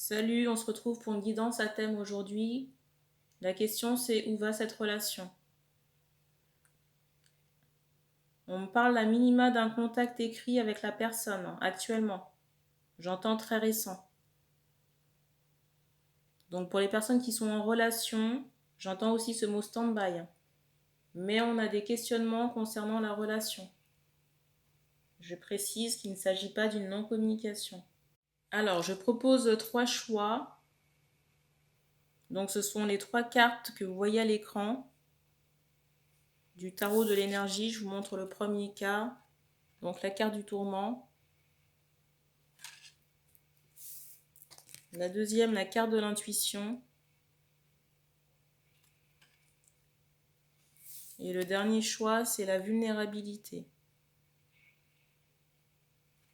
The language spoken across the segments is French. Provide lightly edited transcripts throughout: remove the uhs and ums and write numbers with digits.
Salut, on se retrouve pour une guidance à thème aujourd'hui. La question c'est où va cette relation? On me parle à minima d'un contact écrit avec la personne actuellement. J'entends très récent. Donc pour les personnes qui sont en relation, j'entends aussi ce mot stand-by. Mais on a des questionnements concernant la relation. Je précise qu'il ne s'agit pas d'une non-communication. Alors, je propose 3 choix. Donc ce sont les 3 cartes que vous voyez à l'écran du tarot de l'énergie. Je vous montre le premier cas. Donc la carte du tourment. La deuxième, la carte de l'intuition. Et le dernier choix, c'est la vulnérabilité.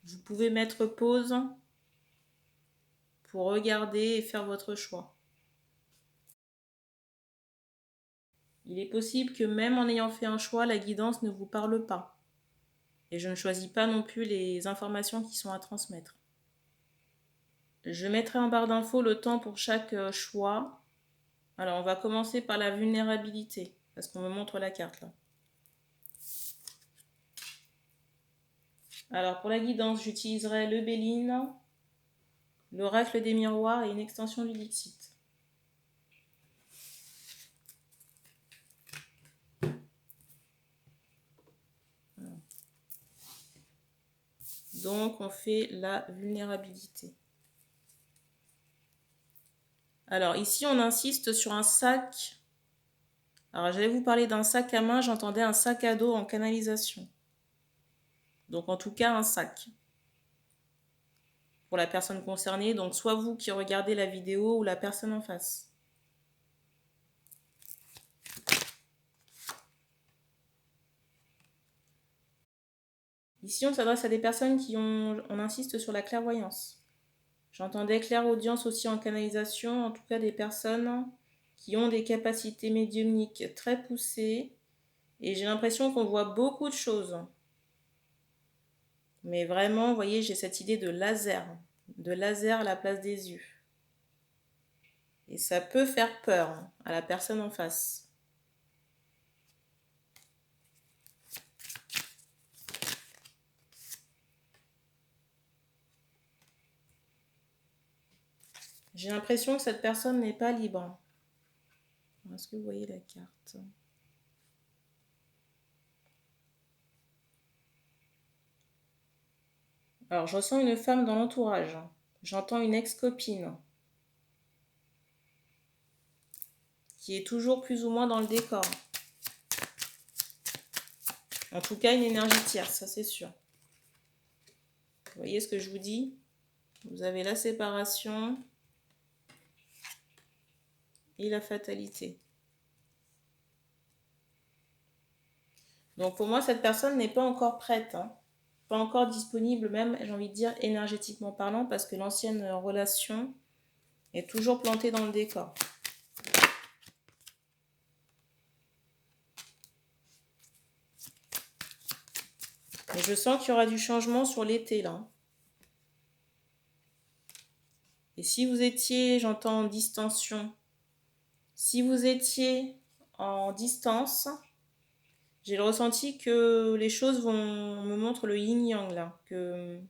Vous pouvez mettre pause pour regarder et faire votre choix. Il est possible que même en ayant fait un choix, la guidance ne vous parle pas. Et je ne choisis pas non plus les informations qui sont à transmettre. Je mettrai en barre d'infos le temps pour chaque choix. Alors on va commencer par la vulnérabilité, parce qu'on me montre la carte là. Alors pour la guidance, j'utiliserai le Béline, l'oracle des miroirs et une extension du Dixit. Donc on fait la vulnérabilité. Alors ici on insiste sur un sac. Alors j'allais vous parler d'un sac à main, j'entendais un sac à dos en canalisation. Donc en tout cas un sac. Pour la personne concernée, donc soit vous qui regardez la vidéo ou la personne en face. Ici on s'adresse à des personnes on insiste sur la clairvoyance. J'entendais clairaudience aussi en canalisation, en tout cas des personnes qui ont des capacités médiumniques très poussées. Et j'ai l'impression qu'on voit beaucoup de choses. Mais vraiment, vous voyez, j'ai cette idée de laser à la place des yeux. Et ça peut faire peur à la personne en face. J'ai l'impression que cette personne n'est pas libre. Est-ce que vous voyez la carte ? Alors, je ressens une femme dans l'entourage. J'entends une ex-copine qui est toujours plus ou moins dans le décor. En tout cas, une énergie tierce, ça c'est sûr. Vous voyez ce que je vous dis ? Vous avez la séparation et la fatalité. Donc pour moi, cette personne n'est pas encore prête, pas encore disponible même, j'ai envie de dire, énergétiquement parlant, parce que l'ancienne relation est toujours plantée dans le décor. Et je sens qu'il y aura du changement sur l'été, là. Et si vous étiez, j'entends en distension, si vous étiez en distance, j'ai le ressenti que les choses me montrent le yin-yang, là, que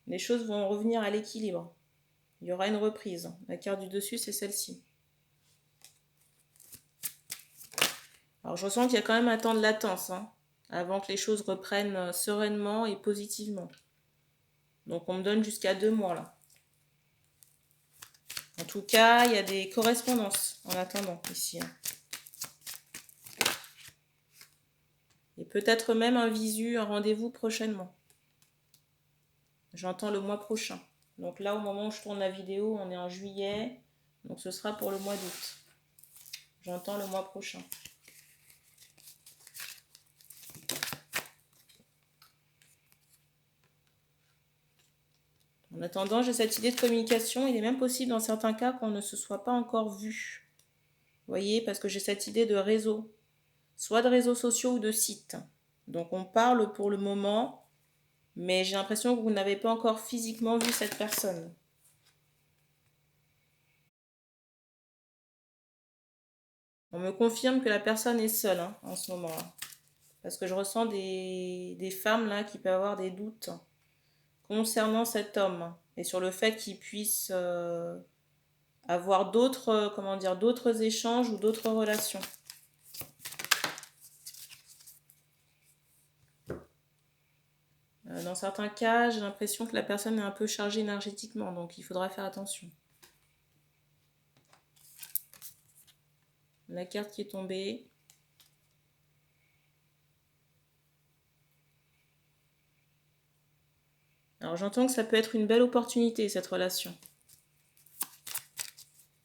les choses vont revenir à l'équilibre. Il y aura une reprise. La carte du dessus, c'est celle-ci. Alors je ressens qu'il y a quand même un temps de latence, avant que les choses reprennent sereinement et positivement. Donc on me donne jusqu'à 2 mois là. En tout cas, il y a des correspondances en attendant ici. Et peut-être même un visu, un rendez-vous prochainement. J'entends le mois prochain. Donc là, au moment où je tourne la vidéo, on est en juillet. Donc ce sera pour le mois d'août. J'entends le mois prochain. En attendant, j'ai cette idée de communication. Il est même possible dans certains cas qu'on ne se soit pas encore vu. Vous voyez, parce que j'ai cette idée de réseau. Soit de réseaux sociaux ou de sites. Donc on parle pour le moment, mais j'ai l'impression que vous n'avez pas encore physiquement vu cette personne. On me confirme que la personne est seule hein, en ce moment-là. Parce que je ressens des femmes là qui peuvent avoir des doutes concernant cet homme et sur le fait qu'il puisse avoir d'autres, comment dire, d'autres échanges ou d'autres relations. Dans certains cas, j'ai l'impression que la personne est un peu chargée énergétiquement, donc il faudra faire attention. La carte qui est tombée. Alors j'entends que ça peut être une belle opportunité, cette relation.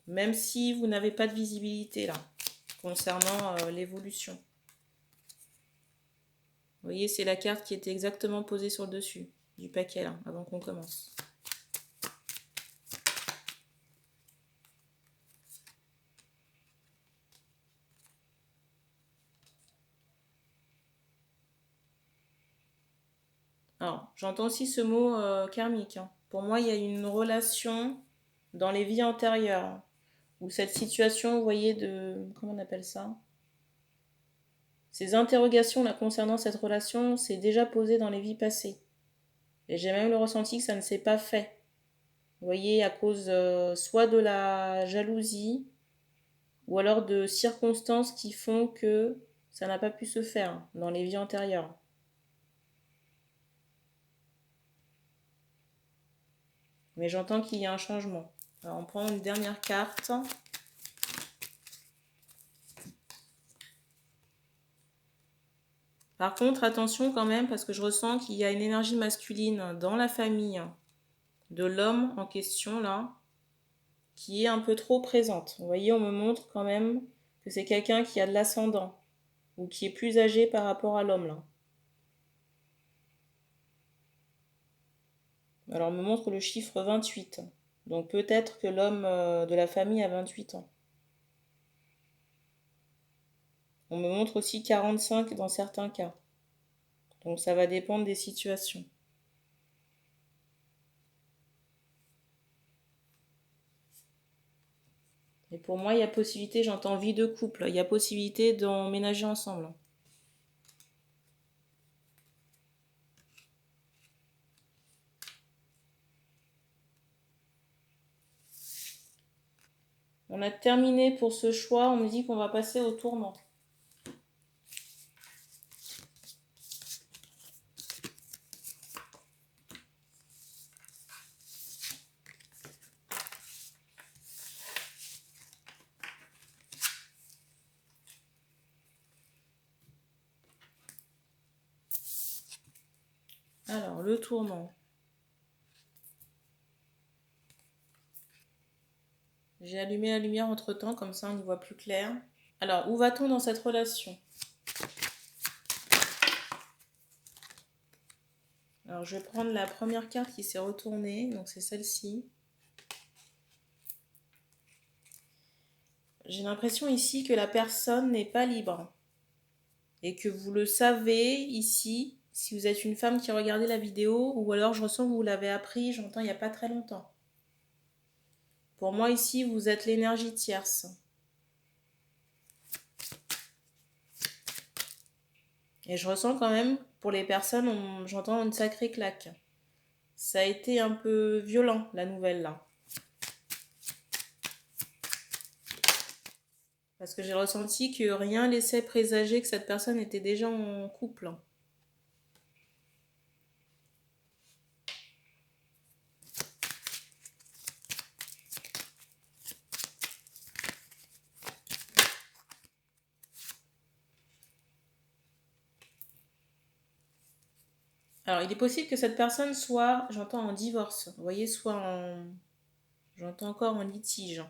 Même si vous n'avez pas de visibilité là, concernant l'évolution. Vous voyez, c'est la carte qui était exactement posée sur le dessus du paquet là, avant qu'on commence. Alors, j'entends aussi ce mot karmique. Hein. Pour moi, il y a une relation dans les vies antérieures. Où cette situation, vous voyez, de... Comment on appelle ça? Ces interrogations là concernant cette relation, c'est déjà posé dans les vies passées. Et j'ai même le ressenti que ça ne s'est pas fait. Vous voyez, à cause soit de la jalousie, ou alors de circonstances qui font que ça n'a pas pu se faire dans les vies antérieures. Mais j'entends qu'il y a un changement. Alors on prend une dernière carte. Par contre, attention quand même, parce que je ressens qu'il y a une énergie masculine dans la famille de l'homme en question, là, qui est un peu trop présente. Vous voyez, on me montre quand même que c'est quelqu'un qui a de l'ascendant, ou qui est plus âgé par rapport à l'homme, là. Alors, on me montre le chiffre 28. Donc, peut-être que l'homme de la famille a 28 ans. On me montre aussi 45 dans certains cas. Donc, ça va dépendre des situations. Et pour moi, il y a possibilité, j'entends vie de couple, il y a possibilité d'emménager ensemble. On a terminé pour ce choix, on me dit qu'on va passer au tournant. Alors, le tournant. J'ai allumé la lumière entre-temps, comme ça on y voit plus clair. Alors, où va-t-on dans cette relation? Alors, je vais prendre la première carte qui s'est retournée, donc c'est celle-ci. J'ai l'impression ici que la personne n'est pas libre. Et que vous le savez ici, si vous êtes une femme qui a regardé la vidéo, ou alors je ressens que vous l'avez appris, j'entends il n'y a pas très longtemps. Pour moi ici, vous êtes l'énergie tierce. Et je ressens quand même, pour les personnes, j'entends une sacrée claque. Ça a été un peu violent, la nouvelle là. Parce que j'ai ressenti que rien laissait présager que cette personne était déjà en couple. Alors, il est possible que cette personne soit, j'entends, en divorce. Vous voyez, soit en... J'entends encore en litige.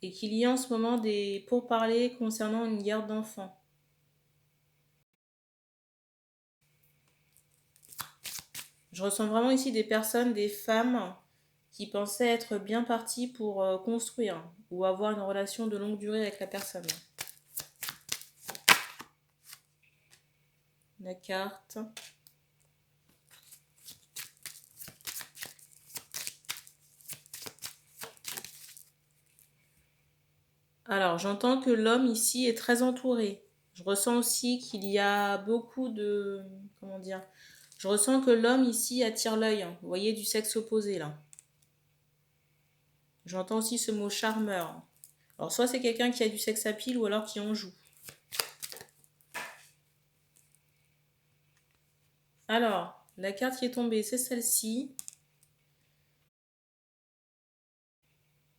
Et qu'il y ait en ce moment des pourparlers concernant une garde d'enfants. Je ressens vraiment ici des personnes, des femmes qui pensaient être bien parties pour construire ou avoir une relation de longue durée avec la personne. La carte. Alors, j'entends que l'homme ici est très entouré. Je ressens aussi qu'il y a beaucoup de... Comment dire? Je ressens que l'homme ici attire l'œil, hein. Vous voyez, du sexe opposé, là. J'entends aussi ce mot charmeur. Alors, soit c'est quelqu'un qui a du sexe à pile ou alors qui en joue. Alors, la carte qui est tombée, c'est celle-ci.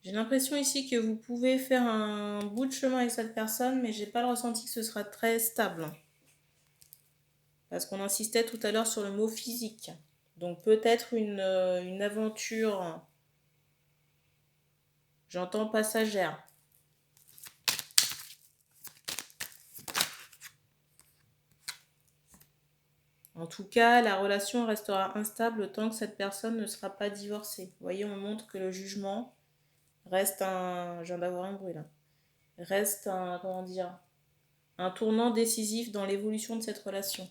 J'ai l'impression ici que vous pouvez faire un bout de chemin avec cette personne, mais j'ai pas le ressenti que ce sera très stable. Parce qu'on insistait tout à l'heure sur le mot physique. Donc peut-être une aventure, j'entends passagère. En tout cas, la relation restera instable tant que cette personne ne sera pas divorcée. Vous voyez, on montre que le jugement reste un... Je viens d'avoir un bruit là. Reste un... Comment dire? Un tournant décisif dans l'évolution de cette relation.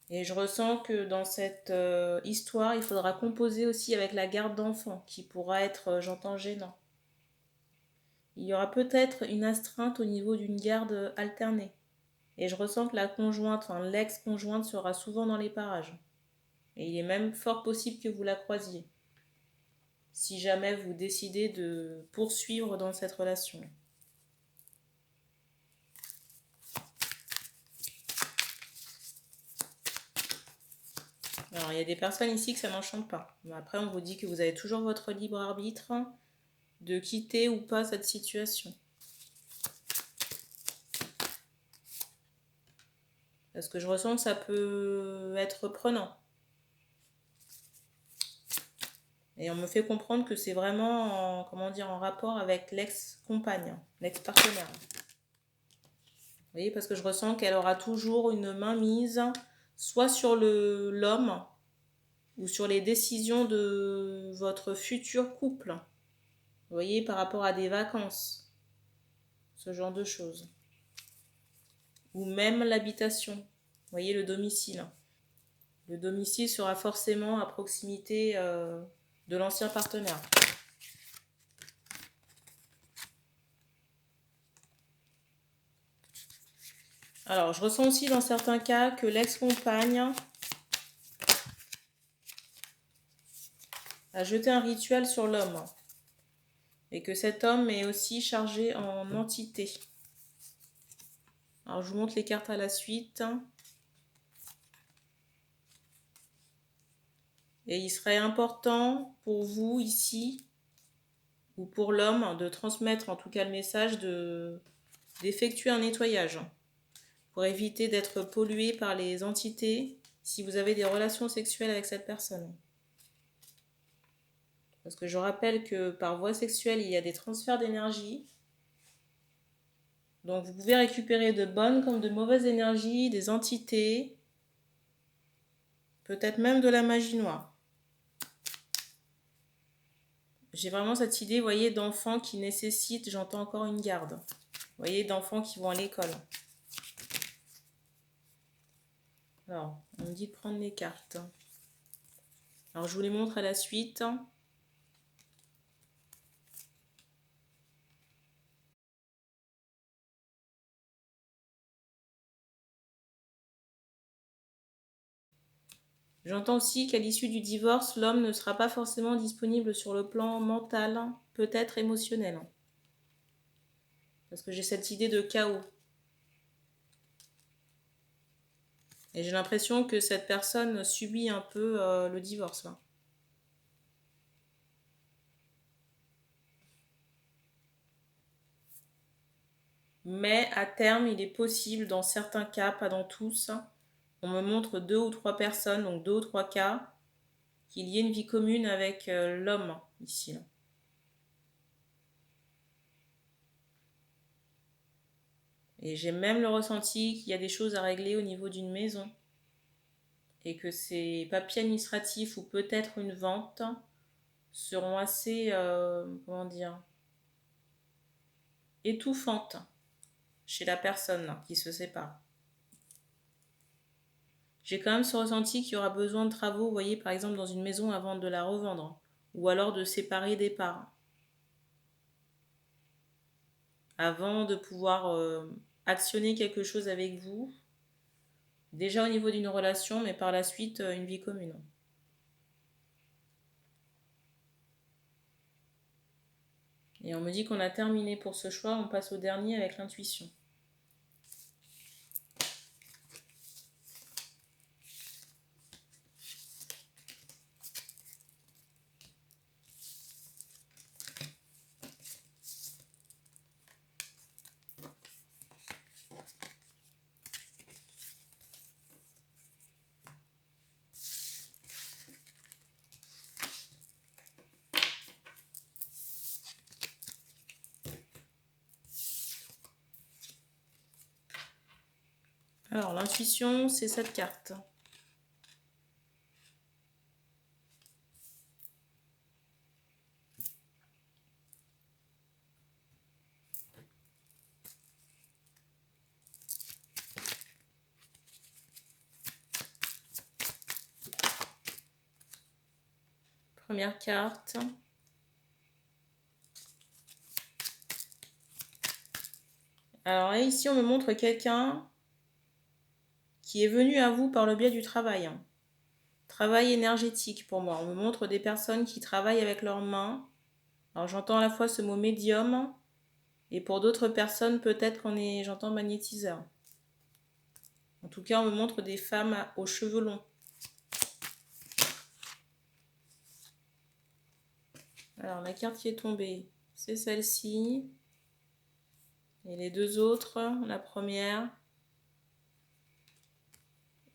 Et je ressens que dans cette histoire, il faudra composer aussi avec la garde d'enfants, qui pourra être, j'entends, gênant. Il y aura peut-être une astreinte au niveau d'une garde alternée. Et je ressens que la conjointe, enfin l'ex-conjointe sera souvent dans les parages. Et il est même fort possible que vous la croisiez, si jamais vous décidez de poursuivre dans cette relation. Alors, il y a des personnes ici que ça n'enchante pas. Mais après, on vous dit que vous avez toujours votre libre arbitre de quitter ou pas cette situation. Parce que je ressens que ça peut être prenant. Et on me fait comprendre que c'est vraiment, comment dire, en rapport avec l'ex-compagne, l'ex-partenaire. Vous voyez, parce que je ressens qu'elle aura toujours une main mise, soit sur l'homme, ou sur les décisions de votre futur couple. Vous voyez, par rapport à des vacances, ce genre de choses. Ou même l'habitation. Vous voyez, le domicile. Le domicile sera forcément à proximité de l'ancien partenaire. Alors, je ressens aussi dans certains cas que l'ex-compagne a jeté un rituel sur l'homme et que cet homme est aussi chargé en entité. Alors, je vous montre les cartes à la suite. Et il serait important pour vous ici, ou pour l'homme, de transmettre en tout cas le message d'effectuer un nettoyage pour éviter d'être pollué par les entités si vous avez des relations sexuelles avec cette personne. Parce que je rappelle que par voie sexuelle, il y a des transferts d'énergie. Donc vous pouvez récupérer de bonnes comme de mauvaises énergies, des entités, peut-être même de la magie noire. J'ai vraiment cette idée, vous voyez, d'enfants qui nécessitent, j'entends encore une garde. Vous voyez, d'enfants qui vont à l'école. Alors, on me dit de prendre les cartes. Alors, je vous les montre à la suite. J'entends aussi qu'à l'issue du divorce, l'homme ne sera pas forcément disponible sur le plan mental, peut-être émotionnel. Parce que j'ai cette idée de chaos. Et j'ai l'impression que cette personne subit un peu le divorce, là. Mais à terme, il est possible, dans certains cas, pas dans tous, on me montre 2 ou 3 personnes, donc 2 ou 3 cas, qu'il y ait une vie commune avec l'homme ici, là. Et j'ai même le ressenti qu'il y a des choses à régler au niveau d'une maison. Et que ces papiers administratifs ou peut-être une vente seront assez, comment dire, étouffantes chez la personne qui se sépare. J'ai quand même ce ressenti qu'il y aura besoin de travaux, vous voyez, par exemple dans une maison avant de la revendre, ou alors de séparer des parts, avant de pouvoir actionner quelque chose avec vous, déjà au niveau d'une relation, mais par la suite une vie commune. Et on me dit qu'on a terminé pour ce choix, on passe au dernier avec l'intuition. Alors, l'intuition, c'est cette carte. Première carte. Alors là, ici, on me montre quelqu'un qui est venu à vous par le biais du travail. Travail énergétique pour moi. On me montre des personnes qui travaillent avec leurs mains. Alors j'entends à la fois ce mot médium et pour d'autres personnes peut-être j'entends magnétiseur. En tout cas, on me montre des femmes aux cheveux longs. Alors la carte qui est tombée, c'est celle-ci. Et les deux autres, la première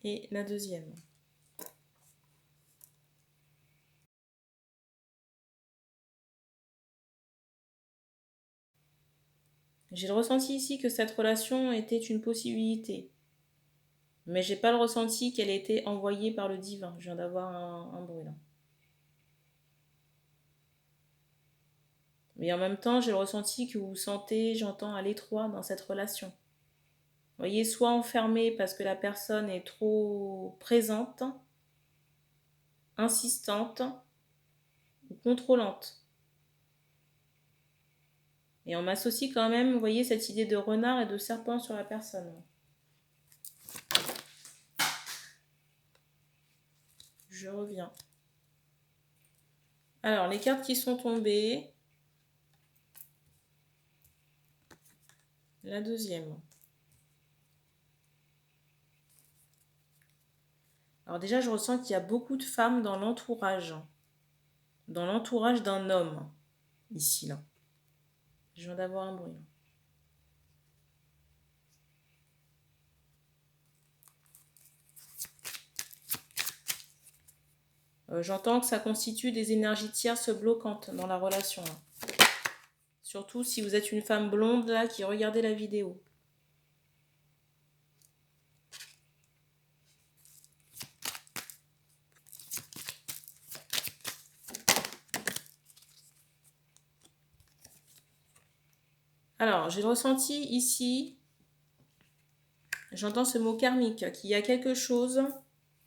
et la deuxième. J'ai le ressenti ici que cette relation était une possibilité. Mais j'ai pas le ressenti qu'elle ait été envoyée par le divin. Je viens d'avoir un bruit là. Mais en même temps, j'ai le ressenti que vous vous sentez, j'entends, à l'étroit dans cette relation. Vous voyez, soit enfermé parce que la personne est trop présente, insistante ou contrôlante. Et on m'associe quand même, vous voyez, cette idée de renard et de serpent sur la personne. Je reviens. Alors, les cartes qui sont tombées. La deuxième. Alors déjà, je ressens qu'il y a beaucoup de femmes dans l'entourage. Dans l'entourage d'un homme. Ici, là. Je viens d'avoir un bruit. J'entends que ça constitue des énergies tierces bloquantes dans la relation. Là. Surtout si vous êtes une femme blonde là qui regardait la vidéo. Alors, j'ai le ressenti ici, j'entends ce mot karmique, qu'il y a quelque chose,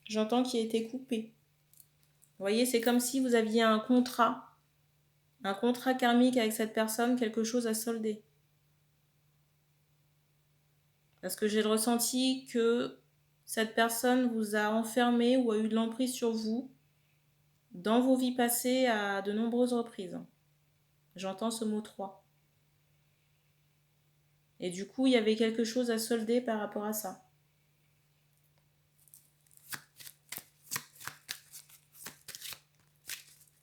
j'entends qui a été coupé. Vous voyez, c'est comme si vous aviez un contrat karmique avec cette personne, quelque chose à solder. Parce que j'ai le ressenti que cette personne vous a enfermé ou a eu de l'emprise sur vous dans vos vies passées à de nombreuses reprises. J'entends ce mot 3. Et du coup, il y avait quelque chose à solder par rapport à ça.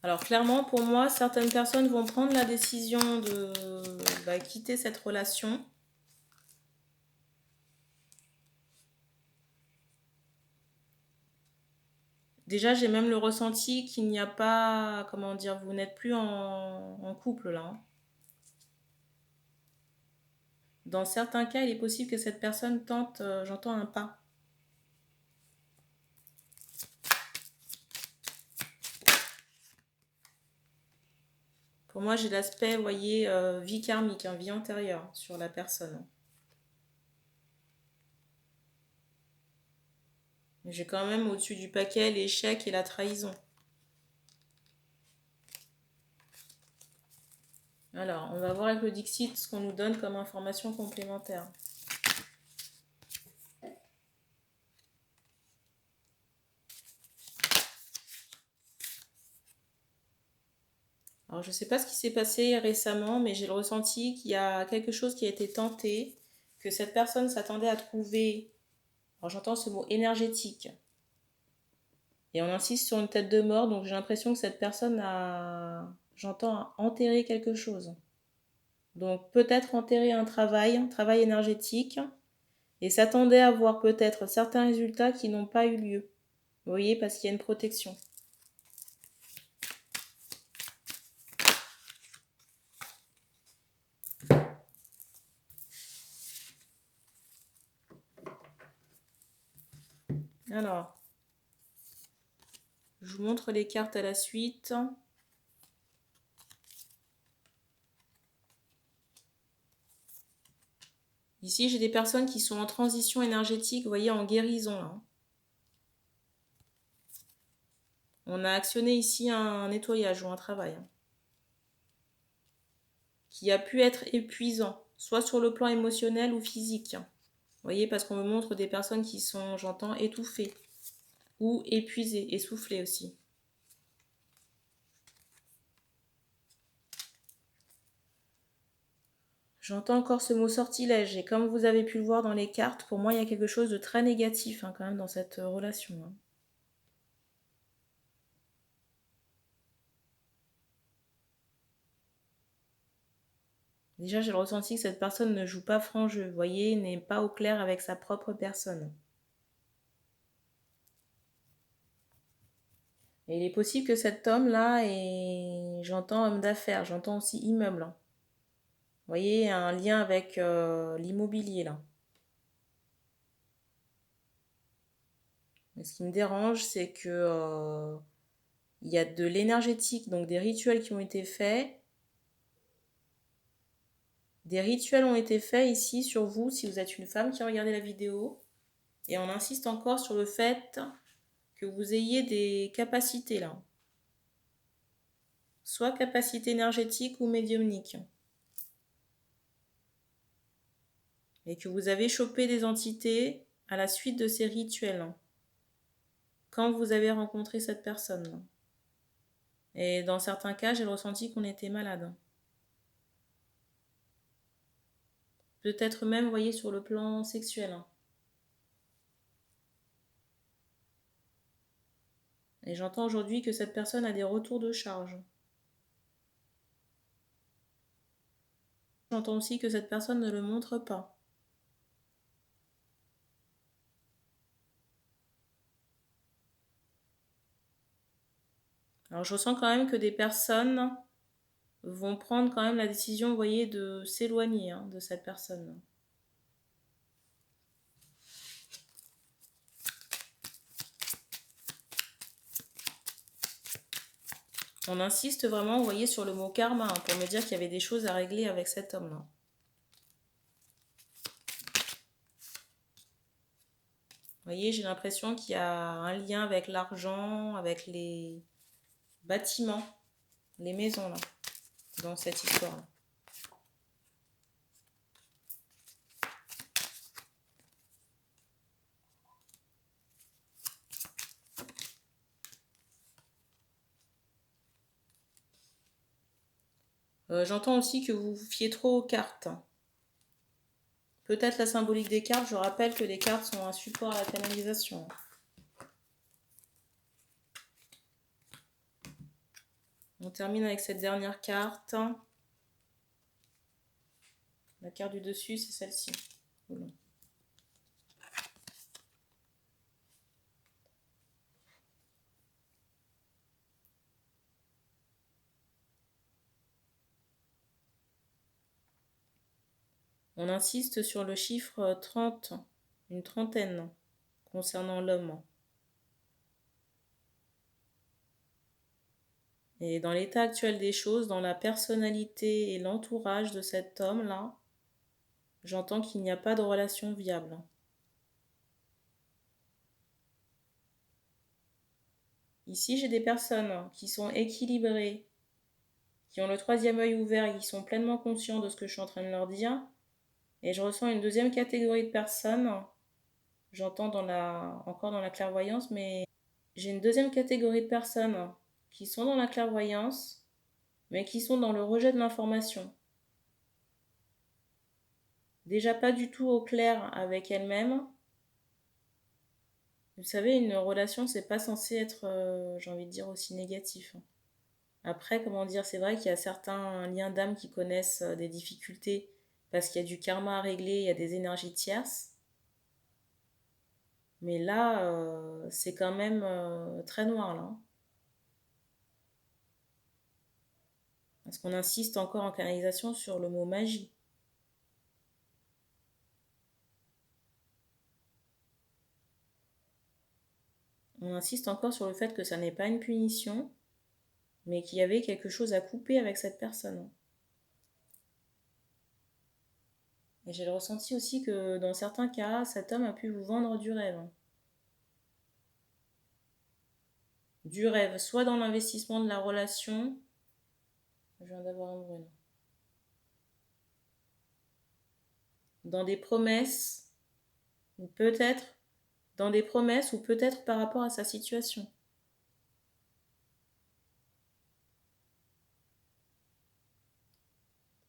Alors clairement, pour moi, certaines personnes vont prendre la décision de quitter cette relation. Déjà, j'ai même le ressenti qu'il n'y a pas, comment dire, vous n'êtes plus en couple là. Hein. Dans certains cas, il est possible que cette personne tente, j'entends un pas. Pour moi, j'ai l'aspect, vous voyez, vie karmique, vie antérieure sur la personne. J'ai quand même au-dessus du paquet l'échec et la trahison. Alors, on va voir avec le Dixit ce qu'on nous donne comme information complémentaire. Alors, je ne sais pas ce qui s'est passé récemment, mais j'ai le ressenti qu'il y a quelque chose qui a été tenté, que cette personne s'attendait à trouver, alors j'entends ce mot énergétique, et on insiste sur une tête de mort, donc j'ai l'impression que cette personne j'entends enterrer quelque chose. Donc peut-être enterrer un travail énergétique, et s'attendait à voir peut-être certains résultats qui n'ont pas eu lieu. Vous voyez, parce qu'il y a une protection. Alors, je vous montre les cartes à la suite. Ici, j'ai des personnes qui sont en transition énergétique, vous voyez, en guérison. Là. On a actionné ici un nettoyage ou un travail qui a pu être épuisant, soit sur le plan émotionnel ou physique. Vous voyez, parce qu'on me montre des personnes qui sont, j'entends, étouffées ou épuisées, essoufflées aussi. J'entends encore ce mot sortilège, et comme vous avez pu le voir dans les cartes, pour moi, il y a quelque chose de très négatif quand même dans cette relation. Déjà, j'ai le ressenti que cette personne ne joue pas franc jeu, vous voyez, n'est pas au clair avec sa propre personne. Et il est possible que cet homme-là j'entends homme d'affaires, j'entends aussi immeuble. Vous voyez, un lien avec l'immobilier là. Mais ce qui me dérange, c'est que il y a de l'énergétique, donc des rituels qui ont été faits. Des rituels ont été faits ici sur vous, si vous êtes une femme qui a regardé la vidéo. Et on insiste encore sur le fait que vous ayez des capacités là. Soit capacité énergétique ou médiumnique. Et que vous avez chopé des entités à la suite de ces rituels. Quand vous avez rencontré cette personne. Et dans certains cas, j'ai ressenti qu'on était malade. Peut-être même, vous voyez, sur le plan sexuel. Et j'entends aujourd'hui que cette personne a des retours de charge. J'entends aussi que cette personne ne le montre pas. Alors je ressens quand même que des personnes vont prendre quand même la décision, vous voyez, de s'éloigner de cette personne. On insiste vraiment, vous voyez, sur le mot karma, pour me dire qu'il y avait des choses à régler avec cet homme-là. Vous voyez, j'ai l'impression qu'il y a un lien avec l'argent, avec les bâtiments, les maisons, là, dans cette histoire-là. J'entends aussi que vous vous fiez trop aux cartes. Peut-être la symbolique des cartes, je rappelle que les cartes sont un support à la canalisation. On termine avec cette dernière carte. La carte du dessus, c'est celle-ci. On insiste sur le chiffre 30, une trentaine, concernant l'homme. Et dans l'état actuel des choses, dans la personnalité et l'entourage de cet homme-là, j'entends qu'il n'y a pas de relation viable. Ici, j'ai des personnes qui sont équilibrées, qui ont le troisième œil ouvert et qui sont pleinement conscients de ce que je suis en train de leur dire. Et je ressens une deuxième catégorie de personnes. J'entends encore dans la clairvoyance, mais j'ai une deuxième catégorie de personnes qui sont dans la clairvoyance, mais qui sont dans le rejet de l'information. Déjà pas du tout au clair avec elles-mêmes. Vous savez, une relation, c'est pas censé être, j'ai envie de dire, aussi négatif. Après, comment dire, c'est vrai qu'il y a certains liens d'âme qui connaissent des difficultés parce qu'il y a du karma à régler, il y a des énergies tierces. Mais là, c'est quand même très noir, là. Parce qu'on insiste encore en canalisation sur le mot magie. On insiste encore sur le fait que ça n'est pas une punition, mais qu'il y avait quelque chose à couper avec cette personne. Et j'ai le ressenti aussi que dans certains cas, cet homme a pu vous vendre du rêve. Du rêve, soit dans l'investissement de la relation. Je viens d'avoir un brûle. Dans des promesses, ou peut-être par rapport à sa situation.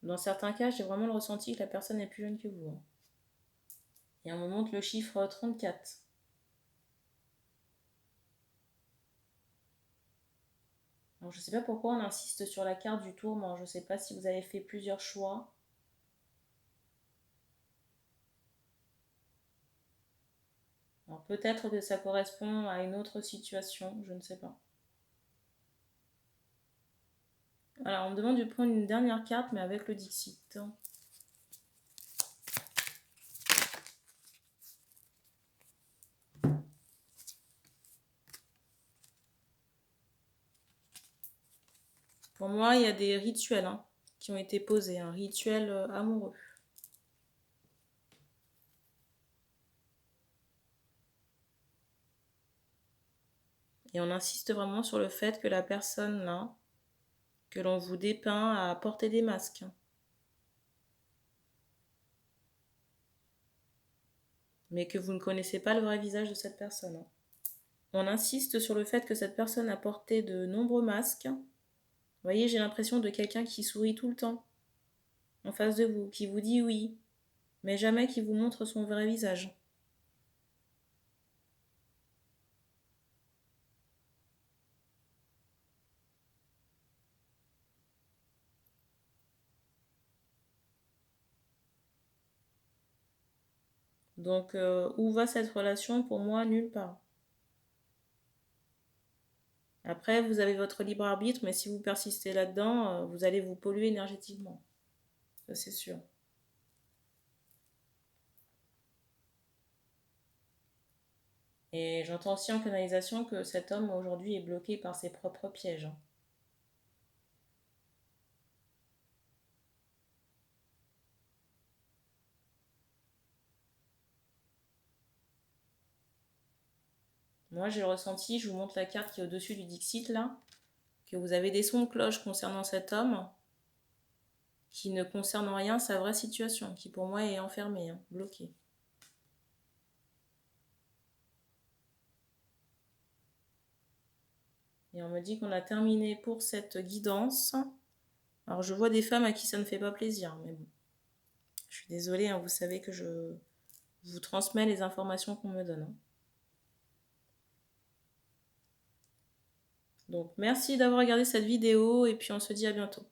Dans certains cas, j'ai vraiment le ressenti que la personne est plus jeune que vous. Et on me montre le chiffre 34. Alors, je ne sais pas pourquoi on insiste sur la carte du tourment. Je ne sais pas si vous avez fait plusieurs choix. Alors peut-être que ça correspond à une autre situation, je ne sais pas. Alors on me demande de prendre une dernière carte, mais avec le Dixit. Pour moi, il y a des rituels qui ont été posés, un rituel amoureux. Et on insiste vraiment sur le fait que la personne là, que l'on vous dépeint, a porté des masques. Mais que vous ne connaissez pas le vrai visage de cette personne. On insiste sur le fait que cette personne a porté de nombreux masques. Vous voyez, j'ai l'impression de quelqu'un qui sourit tout le temps en face de vous, qui vous dit oui, mais jamais qui vous montre son vrai visage. Donc, où va cette relation? Pour moi, nulle part. Après, vous avez votre libre arbitre, mais si vous persistez là-dedans, vous allez vous polluer énergétiquement. Ça, c'est sûr. Et j'entends aussi en canalisation que cet homme aujourd'hui est bloqué par ses propres pièges. Moi, j'ai le ressenti, je vous montre la carte qui est au-dessus du Dixit là, que vous avez des sons de cloche concernant cet homme qui ne concerne en rien sa vraie situation, qui pour moi est enfermé, bloqué. Et on me dit qu'on a terminé pour cette guidance. Alors je vois des femmes à qui ça ne fait pas plaisir, mais bon. Je suis désolée, vous savez que je vous transmets les informations qu'on me donne. Donc merci d'avoir regardé cette vidéo et puis on se dit à bientôt.